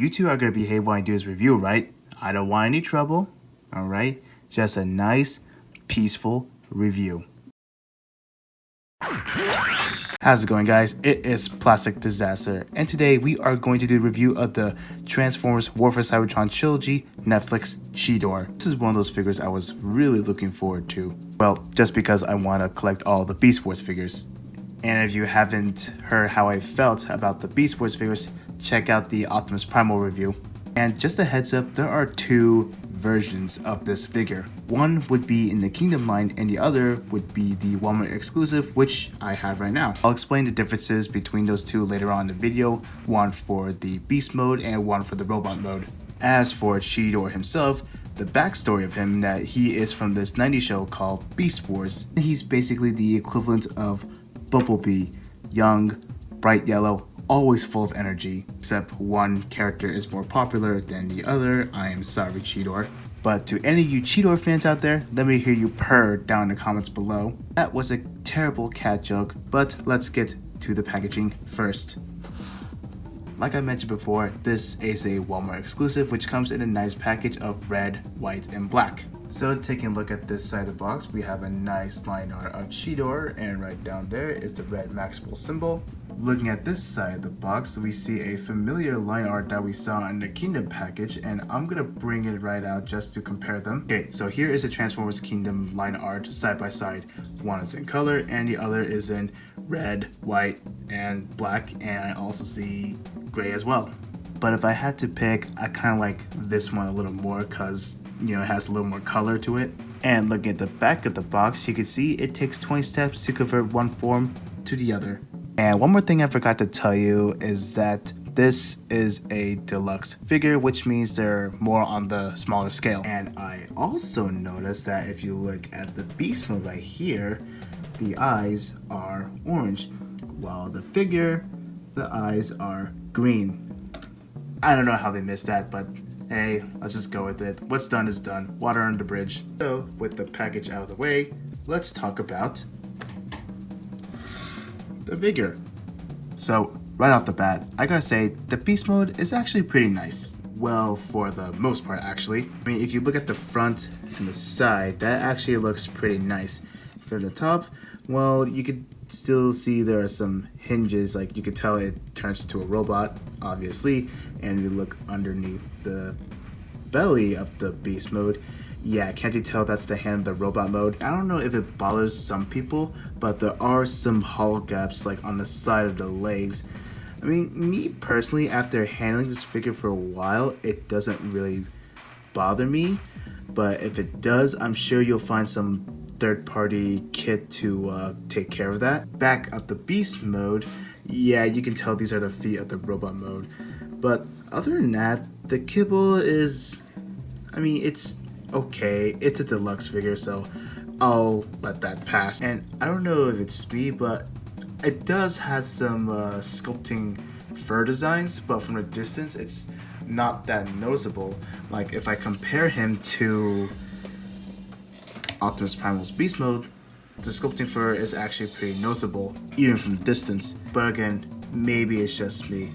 You two are going to behave when I do this review, right? I don't want any trouble, alright? Just a nice, peaceful review. How's it going, guys? It is Plastic Disaster, and today we are going to do a review of the Transformers War for Cybertron Trilogy Netflix Cheetor. This is one of those figures I was really looking forward to. Well, just because I want to collect all the Beast Wars figures. And if you haven't heard how I felt about the Beast Wars figures, check out the Optimus Primal review. And just a heads up, there are two versions of this figure. One would be in the Kingdom line and the other would be the Walmart exclusive, which I have right now. I'll explain the differences between those two later on in the video, one for the Beast mode and one for the Robot mode. As for Cheetor himself, the backstory of him that he is from this 90s show called Beast Wars. He's basically the equivalent of Bumblebee, young, bright yellow, always full of energy, except one character is more popular than the other. I am sorry, Cheetor. But to any of you Cheetor fans out there, let me hear you purr down in the comments below. That was a terrible cat joke, but let's get to the packaging first. Like I mentioned before, this is a Walmart exclusive, which comes in a nice package of red, white, and black. So taking a look at this side of the box, we have a nice line art of Cheetor, and right down there is the red Maximal symbol. Looking at this side of the box, we see a familiar line art that we saw in the Kingdom package, and I'm gonna bring it right out just to compare them. Okay, so here is the Transformers Kingdom line art side by side. One is in color and the other is in red, white, and black, and I also see gray as well. But if I had to pick, I kind of like this one a little more because, you know, it has a little more color to it. And looking at the back of the box, you can see it takes 20 steps to convert one form to the other. And one more thing I forgot to tell you is that this is a deluxe figure, which means they're more on the smaller scale. And I also noticed that if you look at the Beast mode right here, the eyes are orange, while the figure, the eyes are green. I don't know how they missed that, but hey, let's just go with it. What's done is done. Water under the bridge. So with the package out of the way, let's talk about the figure. So right off the bat, I gotta say the Beast mode is actually pretty nice. Well, for the most part actually. I mean, if you look at the front and the side, that actually looks pretty nice. From the top, well, you could still see there are some hinges, like you could tell it turns into a robot, obviously. And you look underneath the belly of the Beast mode, yeah, can't you tell that's the hand of the robot mode? I don't know if it bothers some people, but there are some hollow gaps like on the side of the legs. I mean, me personally, after handling this figure for a while, it doesn't really bother me, but if it does, I'm sure you'll find some third-party kit to take care of that. Back of the Beast mode, yeah, you can tell these are the feet of the robot mode. But other than that, the kibble is, I mean, it's okay. It's a deluxe figure, so I'll let that pass. And I don't know if it's me, but it does have some sculpting fur designs, but from a distance, it's not that noticeable. Like if I compare him to Optimus Primal's Beast mode, the sculpting fur is actually pretty noticeable, even from a distance. But again, maybe it's just me.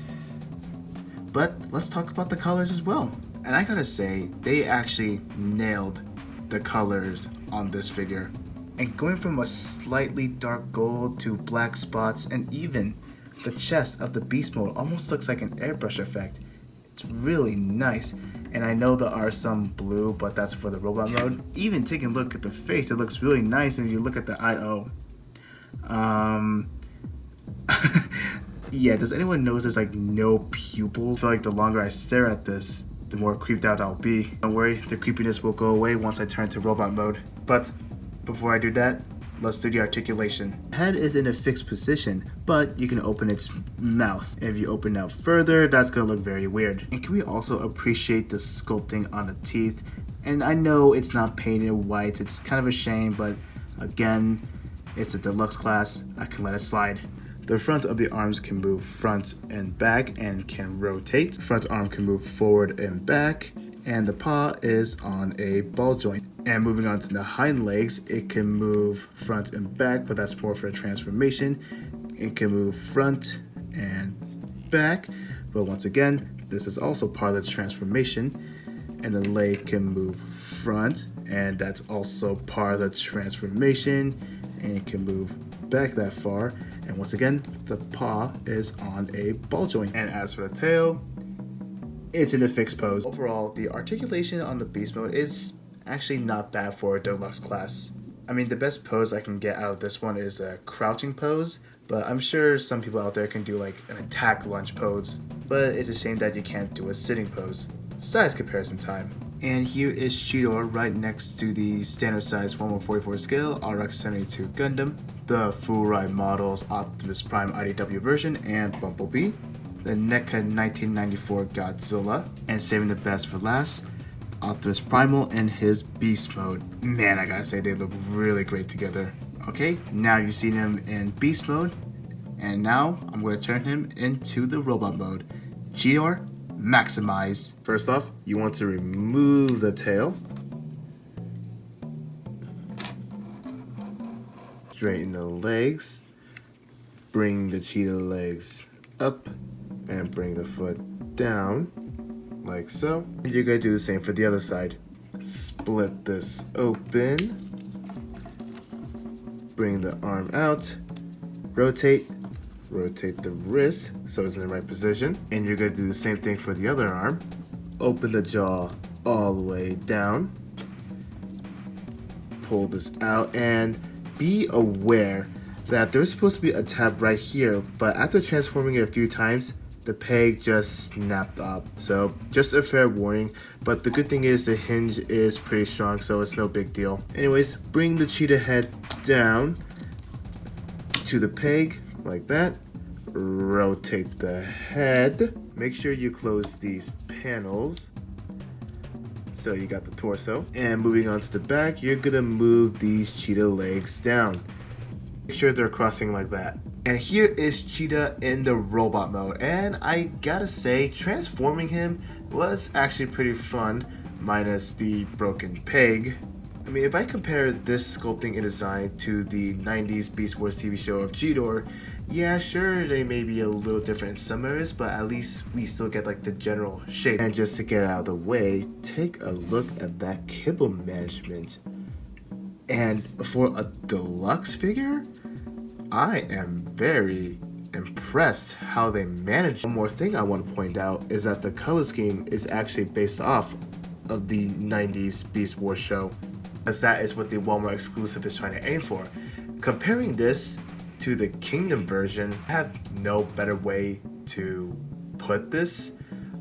But let's talk about the colors as well. And I gotta say, they actually nailed the colors on this figure. And going from a slightly dark gold to black spots, and even the chest of the Beast mode almost looks like an airbrush effect. It's really nice. And I know there are some blue, but that's for the robot mode. Even taking a look at the face, it looks really nice. And if you look at the eye, yeah, does anyone notice there's like no pupils? I feel like the longer I stare at this, the more creeped out I'll be. Don't worry, the creepiness will go away once I turn to robot mode. But before I do that, let's do the articulation. The head is in a fixed position, but you can open its mouth. If you open out further, that's gonna look very weird. And can we also appreciate the sculpting on the teeth? And I know it's not painted white, it's kind of a shame, but again, it's a deluxe class, I can let it slide. The front of the arms can move front and back and can rotate. Front arm can move forward and back, and the paw is on a ball joint. And moving on to the hind legs, it can move front and back, but that's more for a transformation. It can move front and back, but once again, This is also part of the transformation, and the leg can move front, and that's also part of the transformation, and it can move back that far. And once again, the paw is on a ball joint. And as for the tail, it's in a fixed pose. Overall, the articulation on the beast mode is actually not bad for a deluxe class. I mean, the best pose I can get out of this one is a crouching pose, but I'm sure some people out there can do like an attack lunge pose, but it's a shame that you can't do a sitting pose. Size comparison time. And here is Cheetor right next to the standard size 1/144 scale RX-72 Gundam, the full ride models Optimus Prime IDW version and Bumblebee, the NECA 1994 Godzilla, and saving the best for last, Optimus Primal in his beast mode. Man, I gotta say they look really great together. Okay, now you've seen him in beast mode, and now I'm going to turn him into the robot mode. Cheetor, maximize. First off, you want to remove the tail. Straighten the legs. Bring the cheetah legs up and bring the foot down. Like so. And you're going to do the same for the other side. Split this open. Bring the arm out. Rotate. Rotate the wrist so it's in the right position. And you're going to do the same thing for the other arm. Open the jaw all the way down. Pull this out and be aware that there's supposed to be a tab right here, but after transforming it a few times, the peg just snapped off. So just a fair warning, but the good thing is the hinge is pretty strong, so it's no big deal. Anyways, bring the cheetah head down to the peg like that. Rotate the head. Make sure you close these panels. So you got the torso. And moving on to the back, you're gonna move these cheetah legs down. Make sure they're crossing like that. And here is Cheetah in the robot mode, and I gotta say, transforming him was actually pretty fun, minus the broken peg. I mean, if I compare this sculpting and design to the 90s Beast Wars TV show of Cheetor, yeah, sure, they may be a little different in some areas, but at least we still get like the general shape. And just to get out of the way, take a look at that kibble management. And for a deluxe figure, I am very impressed how they managed. One more thing I want to point out is that the color scheme is actually based off of the 90s Beast Wars show, as that is what the Walmart exclusive is trying to aim for. Comparing this to the Kingdom version, I have no better way to put this,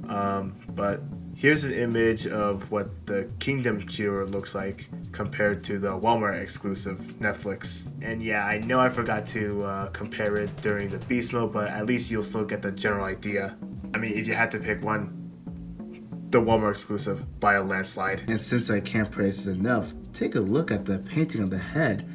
but here's an image of what the Kingdom Cheetor looks like compared to the Walmart exclusive Netflix. And yeah, I know I forgot to compare it during the beast mode, but at least you'll still get the general idea. I mean, if you had to pick one, the Walmart exclusive by a landslide. And since I can't praise this enough, take a look at the painting on the head.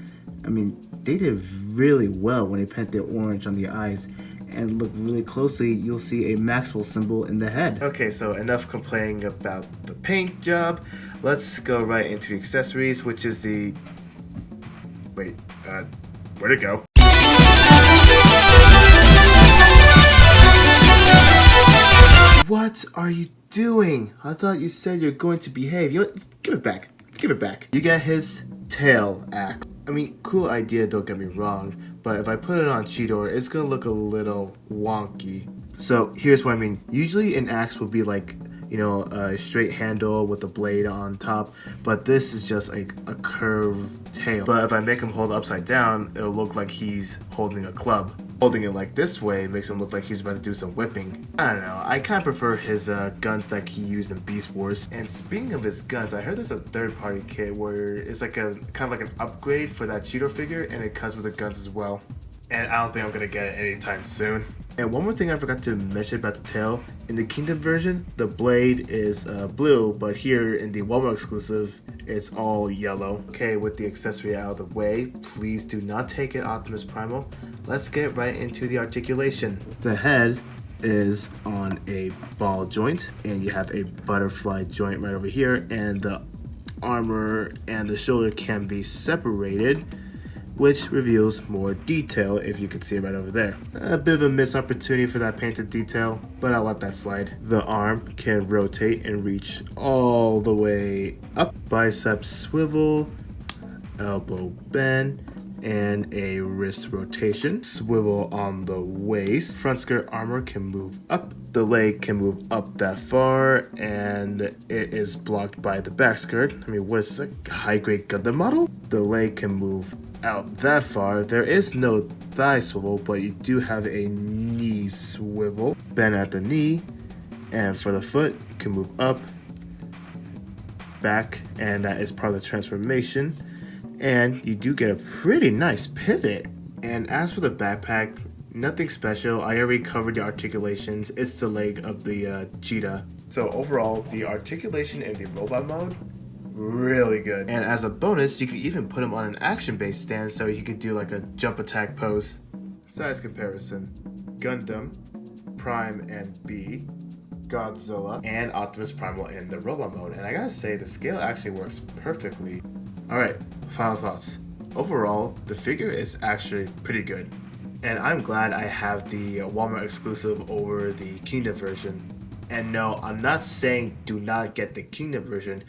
I mean, they did really well when they painted orange on the eyes. And look really closely, you'll see a Maxwell symbol in the head. Okay, so enough complaining about the paint job. Let's go right into the accessories, which is the... Wait, where'd it go? What are you doing? I thought you said you're going to behave. You know what? Give it back. Give it back. You get his tail axe. I mean, cool idea, don't get me wrong, but if I put it on Cheetor, it's gonna look a little wonky. So here's what I mean. Usually an axe would be like, you know, a straight handle with a blade on top, but this is just like a curved tail. But if I make him hold upside down, it'll look like he's holding a club. Holding it like this way makes him look like he's about to do some whipping. I don't know, I kind of prefer his guns that he used in Beast Wars. And speaking of his guns, I heard there's a third-party kit where it's like a kind of like an upgrade for that Cheetor figure, and it comes with the guns as well. And I don't think I'm gonna get it anytime soon. And one more thing I forgot to mention about the tail. In the Kingdom version, the blade is blue, but here in the Walmart exclusive, it's all yellow. Okay, with the accessory out of the way, please do not take it Optimus Primal. Let's get right into the articulation. The head is on a ball joint, and you have a butterfly joint right over here, and the armor and the shoulder can be separated. which reveals more detail, if you can see it right over there. A bit of a missed opportunity for that painted detail, but I'll let that slide. The arm can rotate and reach all the way up. Bicep swivel, elbow bend, and a wrist rotation. Swivel on the waist. Front skirt armor can move up. The leg can move up that far, and it is blocked by the back skirt. I mean, what is this, a high-grade Gundam model? The leg can move out that far. There is no thigh swivel, but you do have a knee swivel. Bend at the knee, and for the foot, you can move up, back, and that is part of the transformation. And you do get a pretty nice pivot. And as for the backpack, nothing special. I already covered the articulations. It's the leg of the cheetah. So overall, the articulation in the robot mode, really good. And as a bonus, you can even put him on an action-based stance so he could do like a jump attack pose. Size comparison: Gundam, Prime and B, Godzilla, and Optimus Primal in the robot mode. And I gotta say, the scale actually works perfectly. Alright, final thoughts. Overall, the figure is actually pretty good. And I'm glad I have the Walmart exclusive over the Kingdom version. And no, I'm not saying do not get the Kingdom version.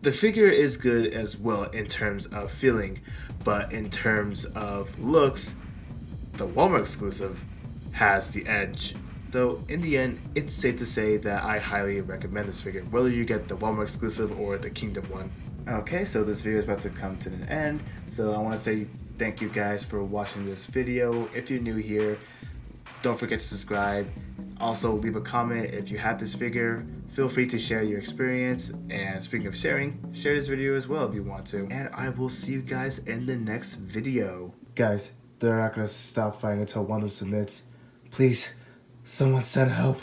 The figure is good as well in terms of feeling, but in terms of looks, the Walmart exclusive has the edge. So in the end, it's safe to say that I highly recommend this figure, whether you get the Walmart exclusive or the Kingdom one. Okay, so this video is about to come to an end, so I want to say thank you guys for watching this video. If you're new here, don't forget to subscribe. Also, leave a comment if you have this figure. Feel free to share your experience, and speaking of sharing, share this video as well if you want to. And I will see you guys in the next video. Guys, they're not going to stop fighting until one of them submits. Please, someone send help.